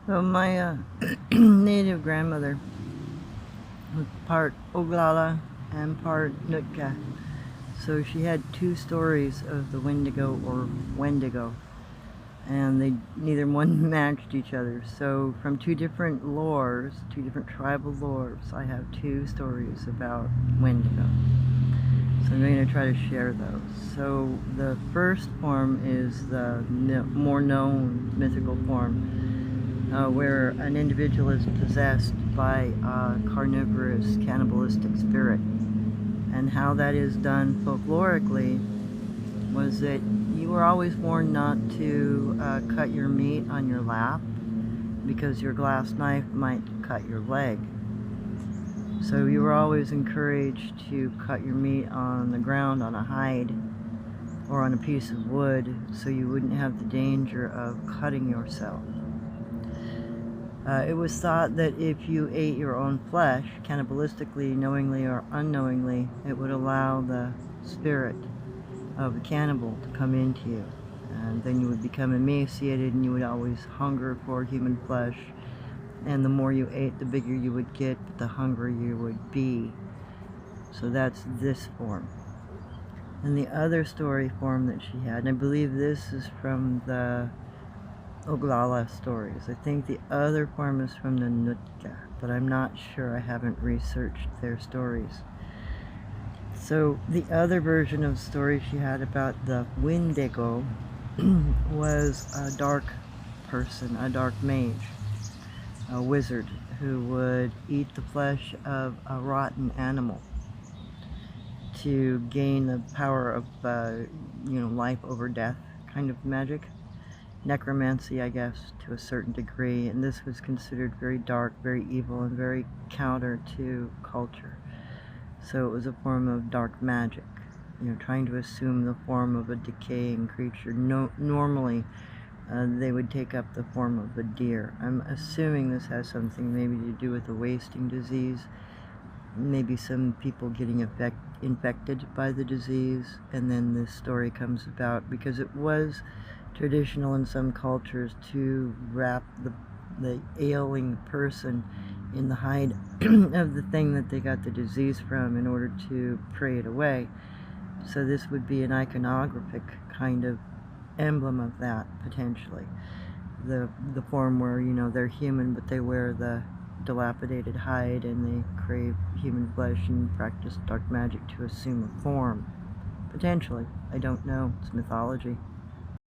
So my native grandmother was part Oglala and part Nootka. So she had two stories of the Wendigo or Wendigo, and they neither one matched each other. So from two different lores, two different tribal lores, I have two stories about Wendigo. So I'm going to try to share those. So the first form is the more known mythical form, where an individual is possessed by a carnivorous, cannibalistic spirit. And how that is done folklorically was that you were always warned not to cut your meat on your lap because your glass knife might cut your leg. So you were always encouraged to cut your meat on the ground, on a hide, or on a piece of wood, so you wouldn't have the danger of cutting yourself. It was thought that if you ate your own flesh, cannibalistically, knowingly or unknowingly, it would allow the spirit of the cannibal to come into you. And then you would become emaciated and you would always hunger for human flesh. And the more you ate, the bigger you would get, but the hungrier you would be. So that's this form. And the other story form that she had, and I believe this is from the Oglala stories. I think the other form is from the Nootka, but I'm not sure. I haven't researched their stories. So the other version of the story she had about the Windego was a dark person, a dark mage, a wizard who would eat the flesh of a rotten animal to gain the power of, life over death kind of magic. Necromancy, I guess, to a certain degree, and this was considered very dark, very evil, and very counter to culture. So it was a form of dark magic, trying to assume the form of a decaying creature. Normally, they would take up the form of a deer. I'm assuming this has something maybe to do with the wasting disease, maybe some people getting infected by the disease, and then this story comes about because it was traditional in some cultures to wrap the ailing person in the hide of the thing that they got the disease from in order to pray it away. So this would be an iconographic kind of emblem of that, potentially. The form where, they're human, but they wear the dilapidated hide and they crave human flesh and practice dark magic to assume a form. Potentially. I don't know. It's mythology.